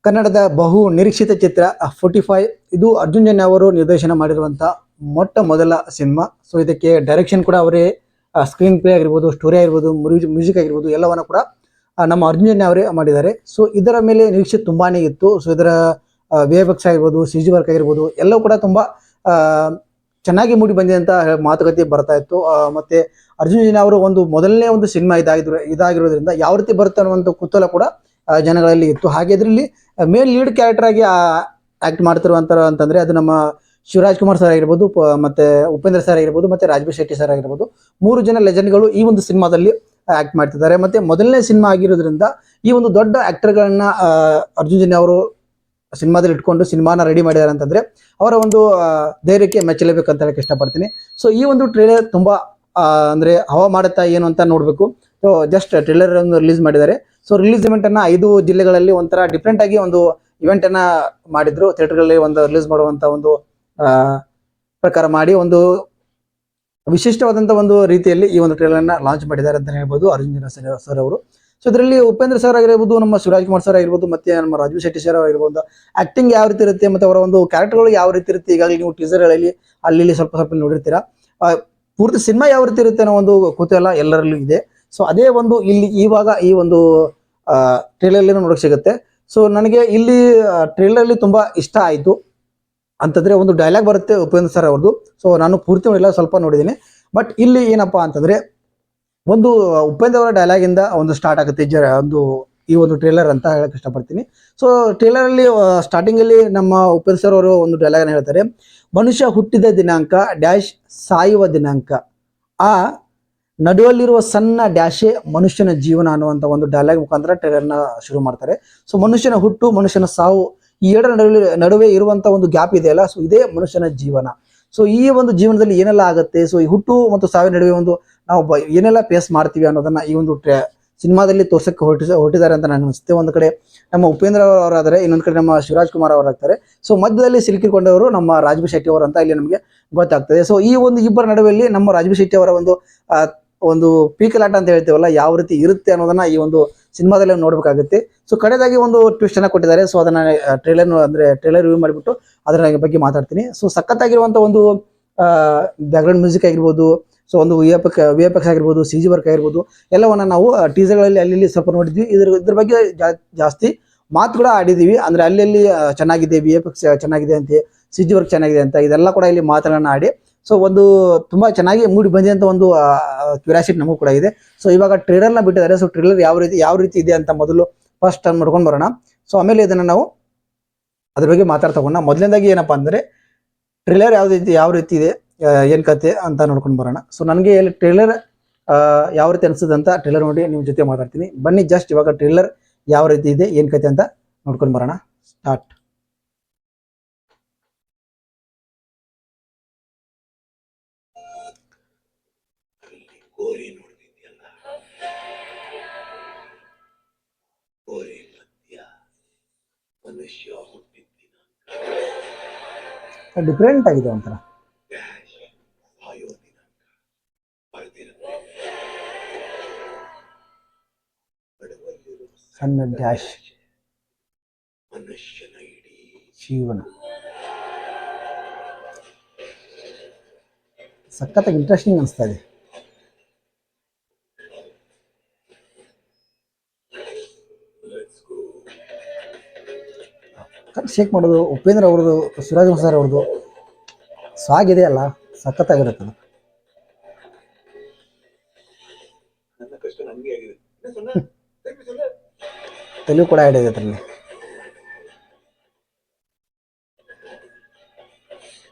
ಕನ್ನಡದ ಬಹು ನಿರೀಕ್ಷಿತ ಚಿತ್ರ 45 ಇದು ಅರ್ಜುನ್ ಜನ್ಯ ಅವರು ನಿರ್ದೇಶನ ಮಾಡಿರುವಂಥ ಮೊಟ್ಟ ಮೊದಲ ಸಿನಿಮಾ. ಸೊ ಇದಕ್ಕೆ ಡೈರೆಕ್ಷನ್ ಕೂಡ ಅವರೇ, ಸ್ಕ್ರೀನ್ ಪ್ಲೇ ಆಗಿರ್ಬೋದು, ಸ್ಟೋರಿ ಆಗಿರ್ಬೋದು, ಮ್ಯೂಸಿಕ್ ಆಗಿರ್ಬೋದು ಎಲ್ಲವನ್ನು ಕೂಡ ನಮ್ಮ ಅರ್ಜುನ್ ಜನ್ಯ ಅವರೇ ಮಾಡಿದ್ದಾರೆ. ಸೊ ಇದರ ಮೇಲೆ ನಿರೀಕ್ಷೆ ತುಂಬಾ ಇತ್ತು. ಸೊ ಇದರ VFX ಆಗಿರ್ಬೋದು, CG ವರ್ಕ್ ಆಗಿರ್ಬೋದು ಎಲ್ಲವೂ ಕೂಡ ತುಂಬ ಚೆನ್ನಾಗಿ ಮೂಡಿ ಬಂದಿದೆ ಅಂತ ಮಾತುಕತೆ ಬರ್ತಾ ಇತ್ತು. ಮತ್ತು ಅರ್ಜುನ್ ಜನ್ಯ ಅವರು ಒಂದು ಮೊದಲನೇ ಒಂದು ಸಿನಿಮಾ ಇದಾಗಿರೋದ್ರಿಂದ ಯಾವ ರೀತಿ ಬರುತ್ತೆ ಅನ್ನುವಂಥ ಕುತೂಹಲ ಕೂಡ ಜನಗಳಲ್ಲಿ ಇತ್ತು. ಹಾಗೆ ಇದರಲ್ಲಿ ಮೇನ್ ಲೀಡ್ ಕ್ಯಾರೆಕ್ಟರ್ ಆಗಿ ಆ್ಯಕ್ಟ್ ಮಾಡ್ತಿರುವಂಥವ್ರು ಅಂತಂದರೆ ಅದು ನಮ್ಮ ಶಿವರಾಜ್ ಕುಮಾರ್ ಸರ್ ಆಗಿರ್ಬೋದು, ಮತ್ತು ಉಪೇಂದ್ರ ಸರ್ ಆಗಿರ್ಬೋದು, ಮತ್ತು ರಾಜ್ಬಿ ಶೆಟ್ಟಿ ಸರ್ ಆಗಿರ್ಬೋದು. 3 ಜನ ಲೆಜೆಂಡ್ಗಳು ಈ ಒಂದು ಸಿನಿಮಾದಲ್ಲಿ ಆ್ಯಕ್ಟ್ ಮಾಡ್ತಿದ್ದಾರೆ. ಮತ್ತು ಮೊದಲನೇ ಸಿನಿಮಾ ಆಗಿರೋದ್ರಿಂದ ಈ ಒಂದು ದೊಡ್ಡ ಆ್ಯಕ್ಟರ್ಗಳನ್ನ ಅರ್ಜುನ್ ಜನ್ಯ ಅವರು ಸಿನಿಮಾದಲ್ಲಿ ಇಟ್ಕೊಂಡು ಸಿನಿಮಾನ ರೆಡಿ ಮಾಡಿದ್ದಾರೆ ಅಂತಂದರೆ ಅವರ ಒಂದು ಧೈರ್ಯಕ್ಕೆ ಮೆಚ್ಚಲೇಬೇಕಂತ ಹೇಳಕ್ಕೆ ಇಷ್ಟಪಡ್ತೀನಿ. ಸೊ ಈ ಒಂದು ಟ್ರೇಲರ್ ತುಂಬ ಅಂದರೆ ಹವಾ ಮಾಡುತ್ತಾ ಏನು ಅಂತ ನೋಡಬೇಕು. ಸೊ ಜಸ್ಟ್ ಟ್ರೇಲರ್ ಒಂದು ರಿಲೀಸ್ ಮಾಡಿದ್ದಾರೆ. ಸೊ ರಿಲೀಸ್ ಇವೆಂಟನ್ನು 5 ಜಿಲ್ಲೆಗಳಲ್ಲಿ ಒಂಥರ ಡಿಫ್ರೆಂಟ್ ಆಗಿ ಒಂದು ಇವೆಂಟನ್ನು ಮಾಡಿದ್ರು. ಥಿಯೇಟರ್ಗಳಲ್ಲಿ ಒಂದು ರಿಲೀಸ್ ಮಾಡುವಂಥ ಒಂದು ಪ್ರಕಾರ ಮಾಡಿ ಒಂದು ವಿಶಿಷ್ಟವಾದಂಥ ಒಂದು ರೀತಿಯಲ್ಲಿ ಈ ಒಂದು ಟ್ರೇಲರ್ನ ಲಾಂಚ್ ಮಾಡಿದ್ದಾರೆ ಅಂತ ಹೇಳ್ಬೋದು ಅರ್ಜುನ್ ಜನ್ಯ ಸರ್ ಅವರು. ಸೊ ಇದರಲ್ಲಿ ಉಪೇಂದ್ರ ಸರ್ ಆಗಿರ್ಬೋದು, ನಮ್ಮ ಶಿವರಾಜ್ ಕುಮಾರ್ ಸರ್ ಆಗಿರ್ಬೋದು, ಮತ್ತು ನಮ್ಮ ರಾಜ್ಬಿ ಶೆಟ್ಟಿ ಸರ್ ಆಗಿರ್ಬೋದು, ಆ್ಯಕ್ಟಿಂಗ್ ಯಾವ ರೀತಿ ಇರುತ್ತೆ ಮತ್ತು ಅವರ ಒಂದು ಕ್ಯಾರೆಕ್ಟರ್ಗಳು ಯಾವ ರೀತಿ ಇರುತ್ತೆ ಈಗಾಗಲೇ ನೀವು ಟೀಸರ್ಗಳಲ್ಲಿ ಅಲ್ಲಿ ಸ್ವಲ್ಪ ನೋಡಿರ್ತೀರಾ. ಪೂರ್ತಿ ಸಿನಿಮಾ ಯಾವ ರೀತಿ ಇರುತ್ತೆ ಅನ್ನೋ ಒಂದು ಕುತೂಹಲ ಎಲ್ಲರಲ್ಲೂ ಇದೆ. ಸೊ ಅದೇ ಒಂದು ಇಲ್ಲಿ ಇವಾಗ ಈ ಒಂದು ಟ್ರೇಲರ್ಲಿ ನೋಡೋಕೆ ಸಿಗುತ್ತೆ. ಸೊ ನನಗೆ ಇಲ್ಲಿ ಟ್ರೇಲರ್ಲಿ ತುಂಬ ಇಷ್ಟ ಆಯಿತು ಅಂತಂದರೆ ಒಂದು ಡೈಲಾಗ್ ಬರುತ್ತೆ ಉಪೇಂದ್ರ ಸರ್ ಅವ್ರದ್ದು. ಸೊ ನಾನು ಪೂರ್ತಿ ನೋಡಿಲ್ಲ, ಸ್ವಲ್ಪ ನೋಡಿದ್ದೀನಿ. ಬಟ್ ಇಲ್ಲಿ ಏನಪ್ಪ ಅಂತಂದರೆ ಒಂದು ಉಪೇಂದ್ರ ಅವರ ಡೈಲಾಗಿಂದ ಒಂದು ಸ್ಟಾರ್ಟ್ ಆಗುತ್ತೆ ಈ ಒಂದು ಟ್ರೇಲರ್ ಅಂತ ಹೇಳಕ್ಕೆ ಇಷ್ಟಪಡ್ತೀನಿ. ಸೊ ಟ್ರೇಲರಲ್ಲಿ ಸ್ಟಾರ್ಟಿಂಗಲ್ಲಿ ನಮ್ಮ ಉಪೇಂದ್ರ ಸರ್ ಅವರು ಒಂದು ಡೈಲಾಗನ್ನು ಹೇಳ್ತಾರೆ, ಮನುಷ್ಯ ಹುಟ್ಟಿದ ದಿನಾಂಕ ಡ್ಯಾಶ್ ಸಾಯುವ ದಿನಾಂಕ, ಆ ನಡುವಲ್ಲಿರುವ ಸಣ್ಣ ಡ್ಯಾಶೇ ಮನುಷ್ಯನ ಜೀವನ ಅನ್ನುವಂಥ ಒಂದು ಡೈಲಾಗ್ ಮುಖಾಂತರ ಟ್ರೇಲರ್ನ ಶುರು ಮಾಡ್ತಾರೆ. ಸೊ ಮನುಷ್ಯನ ಹುಟ್ಟು, ಮನುಷ್ಯನ ಸಾವು, ಈ ಎರಡರ ನಡುವೆ ಇರುವಂಥ ಒಂದು ಗ್ಯಾಪ್ ಇದೆಯಲ್ಲ, ಸೊ ಇದೇ ಮನುಷ್ಯನ ಜೀವನ. ಸೊ ಈ ಒಂದು ಜೀವನದಲ್ಲಿ ಏನೆಲ್ಲ ಆಗುತ್ತೆ, ಸೊ ಈ ಹುಟ್ಟು ಮತ್ತು ಸಾವಿನ ನಡುವೆ ಒಂದು ನಾವು ಏನೆಲ್ಲ ಫೇಸ್ ಮಾಡ್ತೀವಿ ಅನ್ನೋದನ್ನ ಈ ಒಂದು ಸಿನಿಮಾದಲ್ಲಿ ತೋರ್ಸಕ್ಕೆ ಹೊರಟಿದ್ದಾರೆ ಅಂತ ನಾನು ಅನಿಸುತ್ತೆ. ಒಂದು ಕಡೆ ನಮ್ಮ ಉಪೇಂದ್ರ ಅವರಾದರೆ, ಇನ್ನೊಂದು ಕಡೆ ನಮ್ಮ ಶಿವರಾಜ್ ಕುಮಾರ್ ಅವರಾಗ್ತಾರೆ. ಸೊ ಮಧ್ಯದಲ್ಲಿ ಸಿಲುಕಿಕೊಂಡವರು ನಮ್ಮ ರಾಜ್ಬಿ ಶೆಟ್ಟಿ ಅವರು ಅಂತ ಇಲ್ಲಿ ನಮಗೆ ಗೊತ್ತಾಗ್ತದೆ. ಸೊ ಈ ಒಂದು ಇಬ್ಬರ ನಡುವೆಯಲ್ಲಿ ನಮ್ಮ ರಾಜ್ಬಿ ಶೆಟ್ಟಿ ಅವರ ಒಂದು ಪೀಕಲಾಟ ಅಂತ ಹೇಳ್ತೀವಲ್ಲ, ಯಾವ ರೀತಿ ಇರುತ್ತೆ ಅನ್ನೋದನ್ನ ಈ ಒಂದು ಸಿನಿಮಾದಲ್ಲಿ ನೋಡಬೇಕಾಗುತ್ತೆ. ಸೊ ಕಡೆದಾಗಿ ಒಂದು ಟ್ವಿಸ್ಟ್ ಅನ್ನ ಕೊಟ್ಟಿದ್ದಾರೆ. ಸೊ ಅದನ್ನ ಟ್ರೇಲರ್ ರಿವ್ಯೂ ಮಾಡಿಬಿಟ್ಟು ಅದರ ಬಗ್ಗೆ ಮಾತಾಡ್ತೀನಿ. ಸೊ ಸಖತ್ತಾಗಿರುವಂಥ ಒಂದು ಬ್ಯಾಕ್ಗ್ರೌಂಡ್ ಮ್ಯೂಸಿಕ್ ಆಗಿರ್ಬೋದು, ಸೊ ಒಂದು VFX ಆಗಿರ್ಬೋದು, CG ವರ್ಕ್ ಆಗಿರ್ಬೋದು ಎಲ್ಲವನ್ನ ನಾವು ಟೀಸರ್ಗಳಲ್ಲಿ ಅಲ್ಲಿ ಸ್ವಲ್ಪ ನೋಡಿದ್ವಿ. ಇದ್ರ ಬಗ್ಗೆ ಜಾಸ್ತಿ ಮಾತು ಕೂಡ ಆಡಿದ್ದೀವಿ. ಅಂದರೆ ಅಲ್ಲಿ ಚೆನ್ನಾಗಿದೆ, VFX ಚೆನ್ನಾಗಿದೆ ಅಂತ, CG ವರ್ಕ್ ಚೆನ್ನಾಗಿದೆ ಅಂತ, ಇದೆಲ್ಲ ಕೂಡ ಇಲ್ಲಿ ಮಾತುಗಳನ್ನ ಆಡಿ ಸೊ ಒಂದು ತುಂಬ ಚೆನ್ನಾಗಿ ಮೂಡಿ ಬಂದಿದಂಥ ಒಂದು ಕ್ಯೂರಿಯಾಸಿಟಿ ನಮಗೂ ಕೂಡ ಇದೆ. ಸೊ ಇವಾಗ ಟ್ರೇಲರ್ನ ಬಿಟ್ಟಿದ್ದಾರೆ. ಸೊ ಟ್ರೇಲರ್ ಯಾವ ರೀತಿ ಇದೆ ಅಂತ ಮೊದಲು ಫಸ್ಟ್ ಟೈಮ್ ನೋಡ್ಕೊಂಡು ಬರೋಣ. ಸೊ ಆಮೇಲೆ ಇದನ್ನು ನಾವು ಅದ್ರ ಬಗ್ಗೆ ಮಾತಾಡ್ತಗೊಂಡ ಮೊದಲನೇದಾಗಿ ಏನಪ್ಪ ಅಂದರೆ ಟ್ರೇಲರ್ ಯಾವ ರೀತಿ ಇದೆ, ಏನು ಕತೆ ಅಂತ ನೋಡ್ಕೊಂಡು ಬರೋಣ. ಸೊ ನನಗೆ ಇಲ್ಲಿ ಟ್ರೇಲರ್ ಯಾವ ರೀತಿ ಅನಿಸ್ತದೆ ಅಂತ ಟ್ರೇಲರ್ ನೋಡಿ ನಿಮ್ಮ ಜೊತೆ ಮಾತಾಡ್ತೀನಿ. ಬನ್ನಿ ಜಸ್ಟ್ ಇವಾಗ ಟ್ರೇಲರ್ ಯಾವ ರೀತಿ ಇದೆ, ಏನು ಕತೆ ಅಂತ ನೋಡ್ಕೊಂಡು ಬರೋಣ. ಸ್ಟಾರ್ಟ್. ಡಿಫ್ರೆಂಟ್ ಆಗಿದೆ ಒಂಥರ. ಸಣ್ಣ ಡ್ಯಾಶ್ ಜೀವನ. ಸಖತ್ತಾಗಿ ಇಂಟ್ರೆಸ್ಟಿಂಗ್ ಅನಿಸ್ತಾ ಇದೆ. ಶೇಕ್ ಮಾಡೋದು ಉಪೇಂದ್ರ ಅವ್ರದ್ದು, ಶಿವರಾಜ್ ಸರ್ ಅವ್ರದ್ದು ಸಾಗಿದೆ ಅಲ್ಲ, ಸಖತ್ತಾಗಿರುತ್ತೆ. ತೆಲುಗು ಕೂಡ ಆ್ಯಡ್ ಇದೆ ಅದರಲ್ಲಿ.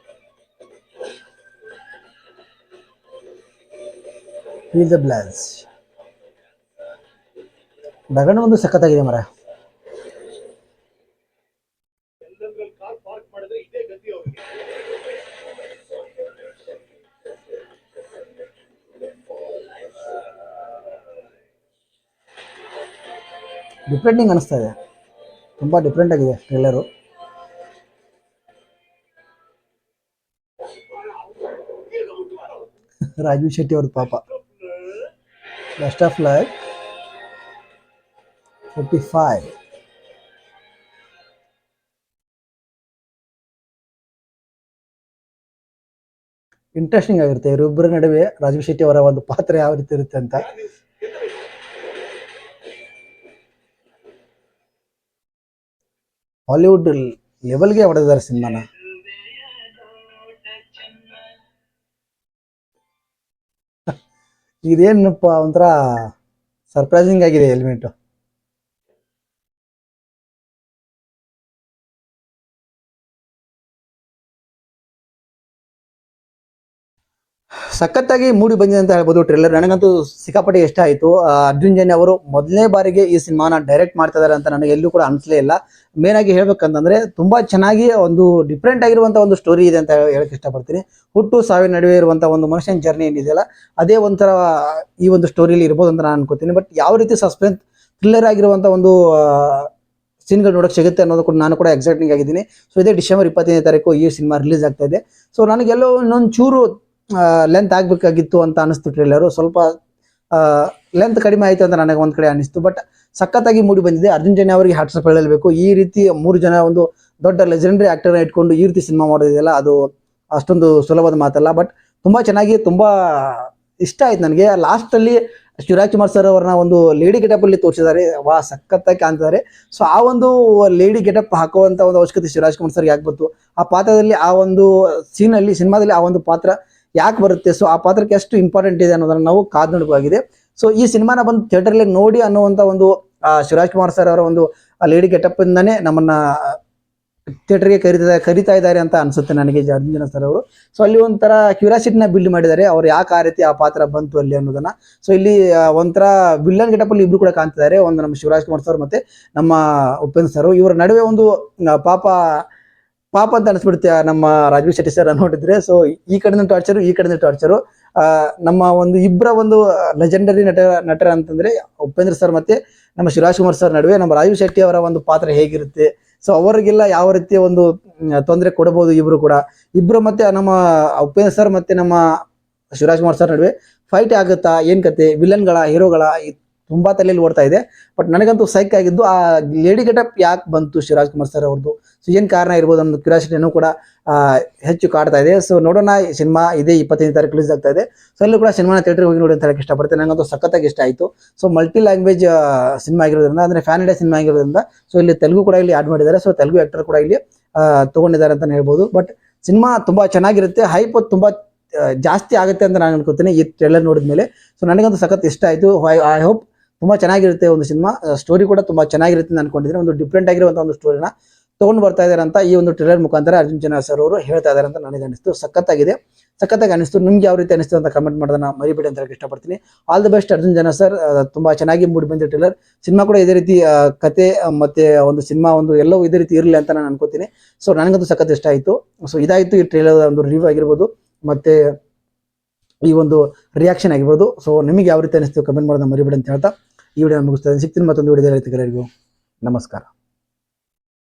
Feel the bless. ಬ್ಯಾಕ್ಗ್ರೌಂಡ್ ಒಂದು ಸಖತ್ತಾಗಿದೆ ಮರ. ಡಿಫ್ರೆಂಟಿಂಗ್ ಅನಿಸ್ತಾ ಇದೆ, ತುಂಬ ಡಿಫ್ರೆಂಟ್ ಆಗಿದೆ ಟ್ರೇಲರು. ರಾಜ್ಬಿ ಶೆಟ್ಟಿ ಅವ್ರದ್ದು ಪಾಪ. Best of luck 45. ಇಂಟ್ರೆಸ್ಟಿಂಗ್ ಆಗಿರುತ್ತೆ ಇವರಿಬ್ಬರ ನಡುವೆ ರಾಜೀವ್ ಶೆಟ್ಟಿ ಅವರ ಒಂದು ಪಾತ್ರ ಯಾವ ರೀತಿ ಇರುತ್ತೆ ಅಂತ. ಹಾಲಿವುಡ್ ಲೆವೆಲ್ಗೆ ಹೊಡೆದಿದ್ದಾರೆ ಸಿನಿಮಾನ. ಇದೇನಪ್ಪ ಒಂಥರ ಸರ್ಪ್ರೈಸಿಂಗ್ ಆಗಿದೆ ಎಲಿಮೆಂಟು. ಸಖತ್ತಾಗಿ ಮೂಡಿ ಬಂದಿದೆ ಅಂತ ಹೇಳ್ಬೋದು ಟ್ರೇಲರ್. ನನಗಂತೂ ಸಿಕ್ಕಾಪಟ್ಟೆ ಇಷ್ಟ ಆಯಿತು. ಅರ್ಜುನ್ ಜನ್ಯ ಅವರು ಮೊದಲನೇ ಬಾರಿಗೆ ಈ ಸಿನಿಮಾನ ಡೈರೆಕ್ಟ್ ಮಾಡ್ತಾ ಇದ್ದಾರೆ ಅಂತ ನನಗೆ ಎಲ್ಲೂ ಕೂಡ ಅನಿಸ್ಲೇ ಇಲ್ಲ. ಮೇನ್ ಆಗಿ ಹೇಳ್ಬೇಕಂತಂದ್ರೆ ತುಂಬಾ ಚೆನ್ನಾಗಿ ಒಂದು ಡಿಫ್ರೆಂಟ್ ಆಗಿರುವಂತಹ ಒಂದು ಸ್ಟೋರಿ ಇದೆ ಅಂತ ಹೇಳಕ್ ಇಷ್ಟಪಡ್ತೀನಿ. ಹುಟ್ಟು ಸಾವಿನ ನಡುವೆ ಇರುವಂತಹ ಒಂದು ಮನುಷ್ಯನ ಜರ್ನಿ ಏನಿದೆಯಲ್ಲ ಅದೇ ಒಂಥರ ಈ ಒಂದು ಸ್ಟೋರಿಯಲ್ಲಿ ಇರ್ಬೋದು ಅಂತ ನಾನು ಅನ್ಕೋತೀನಿ. ಬಟ್ ಯಾವ ರೀತಿ ಸಸ್ಪೆನ್ಸ್ ಥ್ರಿಲ್ಲರ್ ಆಗಿರುವಂತಹ ಒಂದು ಸೀನ್ಗಳು ನೋಡೋಕೆ ಸಿಗುತ್ತೆ ಅನ್ನೋದು ಕೂಡ ನಾನು ಕೂಡ ಎಕ್ಸೈಟಿಂಗ್ ಆಗಿದ್ದೀನಿ. ಸೊ ಇದೇ ಡಿಸೆಂಬರ್ 25ನೇ ತಾರೀಕು ಈ ಸಿನಿಮಾ ರಿಲೀಸ್ ಆಗ್ತಾ ಇದೆ. ಸೊ ನನಗೆಲ್ಲೋ ಇನ್ನೊಂದು ಚೂರು ಲೆಂತ್ ಆಗಬೇಕಾಗಿತ್ತು ಅಂತ ಅನಿಸ್ತು ಟ್ರೇಲರು. ಸ್ವಲ್ಪ ಲೆಂತ್ ಕಡಿಮೆ ಆಯಿತು ಅಂತ ನನಗೆ ಒಂದು ಕಡೆ ಅನಿಸ್ತು. ಬಟ್ ಸಖತ್ತಾಗಿ ಮೂಡಿ ಬಂದಿದೆ. ಅರ್ಜುನ್ ಜನ್ಯ ಅವರಿಗೆ ಹ್ಯಾಟ್ಸ್ ಆಫ್ ಹೇಳಬೇಕು. ಈ ರೀತಿ 3 ಜನ ಒಂದು ದೊಡ್ಡ ಲೆಜೆಂಡರಿ ಆಕ್ಟರ್ನ ಇಟ್ಕೊಂಡು ಈ ರೀತಿ ಸಿನಿಮಾ ಮಾಡೋದಿದೆಯಲ್ಲ ಅದು ಅಷ್ಟೊಂದು ಸುಲಭದ ಮಾತಲ್ಲ. ಬಟ್ ತುಂಬ ಚೆನ್ನಾಗಿ ತುಂಬ ಇಷ್ಟ ಆಯ್ತು ನನಗೆ. ಲಾಸ್ಟಲ್ಲಿ ಶಿವರಾಜ್ ಕುಮಾರ್ ಸರ್ ಅವ್ರನ್ನ ಒಂದು ಲೇಡಿ ಗೆಟಪ್ ಅಲ್ಲಿ ತೋರಿಸಿದ್ದಾರೆ. ಸಖತ್ತಾಗಿ ಕಾಣ್ತಿದ್ದಾರೆ. ಸೊ ಆ ಒಂದು ಲೇಡಿ ಗೆಟಪ್ ಹಾಕುವಂತ ಒಂದು ಅವಶ್ಯಕತೆ ಶಿವರಾಜ್ ಕುಮಾರ್ ಸರ್ ಯಾಕೆ ಬಂತು, ಆ ಪಾತ್ರದಲ್ಲಿ ಆ ಒಂದು ಸೀನಲ್ಲಿ ಸಿನಿಮಾದಲ್ಲಿ ಆ ಒಂದು ಪಾತ್ರ ಯಾಕೆ ಬರುತ್ತೆ, ಸೊ ಆ ಪಾತ್ರಕ್ಕೆ ಎಷ್ಟು ಇಂಪಾರ್ಟೆಂಟ್ ಇದೆ ಅನ್ನೋದನ್ನ ನಾವು ಕಾದು ನೋಡಬಹುದಾಗಿದೆ. ಸೊ ಈ ಸಿನಿಮಾನ ಬಂದು ಥಿಯೇಟರ್ಲಿ ನೋಡಿ ಅನ್ನುವಂಥ ಒಂದು ಶಿವರಾಜ್ ಕುಮಾರ್ ಸರ್ ಅವರ ಒಂದು ಲೇಡಿ ಗೆಟಪ್ ಇಂದಾನೆ ನಮ್ಮನ್ನ ಥಿಯೇಟರ್ಗೆ ಕರಿತಾ ಇದ್ದಾರೆ ಅಂತ ಅನ್ಸುತ್ತೆ ನನಗೆ ಅರ್ಜುನ್ ಜನ್ಯ ಸರ್ ಅವರು. ಸೊ ಅಲ್ಲಿ ಒಂಥರ ಕ್ಯೂರಿಯಾಸಿಟಿನ ಬಿಲ್ಡ್ ಮಾಡಿದ್ದಾರೆ, ಅವ್ರು ಯಾಕೆ ಆ ರೀತಿ ಆ ಪಾತ್ರ ಬಂತು ಅಲ್ಲಿ ಅನ್ನೋದನ್ನ. ಸೊ ಇಲ್ಲಿ ಒಂಥರ ವಿಲ್ಲನ್ ಗೆಟಪ್ ಅಲ್ಲಿ ಇಬ್ರು ಕೂಡ ಕಾಣ್ತಿದ್ದಾರೆ. ಒಂದು ನಮ್ಮ ಶಿವರಾಜ್ ಕುಮಾರ್ ಸರ್ ಮತ್ತೆ ನಮ್ಮ ಉಪೇಂದ್ರ ಸರ್. ಇವರ ನಡುವೆ ಒಂದು ಪಾಪ ಅಂತ ಅನಿಸ್ಬಿಡುತ್ತೆ ನಮ್ಮ ರಾಜೀವ್ ಶೆಟ್ಟಿ ಸರ್ ನೋಡಿದ್ರೆ. ಸೊ ಈ ಕಡೆಯಿಂದ ಟಾರ್ಚರು ಈ ಕಡೆಯಿಂದ ಟಾರ್ಚರು. ನಮ್ಮ ಒಂದು ಇಬ್ಬರ ಒಂದು ಲೆಜೆಂಡರಿ ನಟರ ಅಂತಂದ್ರೆ ಉಪೇಂದ್ರ ಸರ್ ಮತ್ತೆ ನಮ್ಮ ಶಿವರಾಜ್ ಕುಮಾರ್ ಸರ್ ನಡುವೆ ನಮ್ಮ ರಾಜೀವ್ ಶೆಟ್ಟಿ ಅವರ ಒಂದು ಪಾತ್ರ ಹೇಗಿರುತ್ತೆ, ಸೊ ಅವರಿಗೆಲ್ಲ ಯಾವ ರೀತಿಯ ಒಂದು ತೊಂದರೆ ಕೊಡಬಹುದು ಇಬ್ರು ಮತ್ತೆ ನಮ್ಮ ಉಪೇಂದ್ರ ಸರ್ ಮತ್ತೆ ನಮ್ಮ ಶಿವರಾಜ್ ಕುಮಾರ್ ಸರ್ ನಡುವೆ ಫೈಟ್ ಆಗುತ್ತಾ, ಏನ್ ಕತೆ, ವಿಲನ್ಗಳ ಹೀರೋಗಳ ತುಂಬಾ ತಲೆಯಲ್ಲಿ ಓಡ್ತಾ ಇದೆ. ಬಟ್ ನನಗಂತೂ ಸೈಕ್ ಆಗಿದ್ದು ಆ ಲೇಡಿ ಗೆಟಪ್ ಯಾಕೆ ಬಂತು ಶಿವರಾಜ್ ಕುಮಾರ್ ಸರ್ ಅವ್ರದ್ದು, ಸೊ ಏನ್ ಕಾರಣ ಇರ್ಬೋದು ಅನ್ನೋ ಕ್ಯೂರಿಯಾಸಿಟಿನೂ ಕೂಡ ಹೆಚ್ಚು ಕಾಡ್ತಾ ಇದೆ. ಸೊ ನೋಡೋಣ, ಸಿನಿಮಾ ಇದೇ 25ನೇ ತಾರೀಕು ರಿಲೀಸ್ ಆಗ್ತಾ ಇದೆ. ಸೊ ಎಲ್ಲೂ ಕೂಡ ಸಿನಿಮಾನ ಥಿಯೇಟರ್ ಹೋಗಿ ನೋಡಿ ಅಂತ ಹೇಳಕ್ಕೆ ಇಷ್ಟಪಡ್ತೇನೆ. ನನಗಂತೂ ಸಖತ್ತಾಗಿ ಇಷ್ಟ ಆಯಿತು. ಸೊ ಮಲ್ಟಿ ಲ್ಯಾಂಗ್ವೇಜ್ ಸಿನಿಮಾ ಆಗಿರೋದ್ರಿಂದ ಅಂದ್ರೆ ಫ್ಯಾನ್ ಇಂಡಿಯಾ ಸಿನಿಮಾ ಆಗಿರೋದ್ರಿಂದ ಸೊ ಇಲ್ಲಿ ತೆಲುಗು ಕೂಡ ಇಲ್ಲಿ ಆಡ್ ಮಾಡಿದ್ದಾರೆ. ಸೊ ತೆಲುಗು ಆಕ್ಟರ್ ಕೂಡ ಇಲ್ಲಿ ತಗೊಂಡಿದ್ದಾರೆ ಅಂತ ಹೇಳ್ಬೋದು. ಬಟ್ ಸಿನಿಮಾ ತುಂಬಾ ಚೆನ್ನಾಗಿರುತ್ತೆ. ಹೈಪ್ ತುಂಬಾ ಜಾಸ್ತಿ ಆಗುತ್ತೆ ಅಂತ ನಾನು ಅನ್ಕೋತೀನಿ ಈ ಟ್ರೇಲರ್ ನೋಡಿದ ಮೇಲೆ. ಸೊ ನನಗಂತೂ ಸಖತ್ ಇಷ್ಟ ಆಯಿತು. ಐ ಹೋಪ್ ತುಂಬಾ ಚೆನ್ನಾಗಿರುತ್ತೆ ಒಂದು ಸಿನಿಮಾ. ಸ್ಟೋರಿ ಕೂಡ ತುಂಬಾ ಚೆನ್ನಾಗಿರುತ್ತೆ ಅಂತ ಅನ್ಕೊಂಡಿದ್ದೀನಿ. ಒಂದು ಡಿಫ್ರೆಂಟ್ ಆಗಿರುವಂತಹ ಒಂದು ಸ್ಟೋರಿನ ತಗೊಂಡು ಬರ್ತಾ ಇದ್ದಾರೆ ಅಂತ ಈ ಒಂದು ಟ್ರೇಲರ್ ಮುಖಾಂತರ ಅರ್ಜುನ್ ಜನ್ಯ ಸರ್ ಅವರು ಹೇಳ್ತಾ ಇದ್ದಾರೆ ಅಂತ ನನಗೆ ಅನಿಸ್ತು. ಸಖತ್ತಾಗಿ ಅನಿಸ್ತು. ನಿಮ್ಗೆ ಯಾವ ರೀತಿ ಅನಿಸ್ತು ಅಂತ ಕಮೆಂಟ್ ಮಾಡೋದನ್ನ ಮರಿಬೇಡಿ ಅಂತ ಹೇಳಕ್ಕೆ ಇಷ್ಟಪಡ್ತೀನಿ. All the best Arjun Janya sir. ತುಂಬಾ ಚೆನ್ನಾಗಿ ಮೂಡಿ ಬಂದಿದೆ ಟ್ರೇಲರ್. ಸಿನಿಮಾ ಕೂಡ ಇದೇ ರೀತಿ ಕತೆ ಮತ್ತೆ ಒಂದು ಸಿನಿಮಾ ಒಂದು ಎಲ್ಲವೂ ಇದೇ ರೀತಿ ಇರಲಿ ಅಂತ ನಾನು ಅನ್ಕೋತೀನಿ. ಸೊ ನನಗಂತೂ ಸಖತ್ ಇಷ್ಟ ಆಯಿತು. ಸೊ ಇದಾಯಿತು ಈ ಟ್ರೇಲರ್ ಒಂದು ರಿವ್ಯೂ ಆಗಿರ್ಬೋದು ಮತ್ತೆ ಈ ಒಂದು ರಿಯಾಕ್ಷನ್ ಆಗಿರ್ಬೋದು. ಸೊ ನಿಮಗೆ ಯಾವ ರೀತಿ ಅನಿಸ್ತು ಕಮೆಂಟ್ ಮಾಡೋದನ್ನ ಮರಿಬೇಡಿ ಅಂತ ಹೇಳ್ತಾ ಈ ವಿಡಿಯೋ ಮುಗಿಸ್ತಾ ಇದ್ದೀನಿ. ಸಿಗ್ತೀನಿ ಮತ್ತೊಂದು ವಿಡಿಯೋದಲ್ಲಿ. ನಮಸ್ಕಾರ.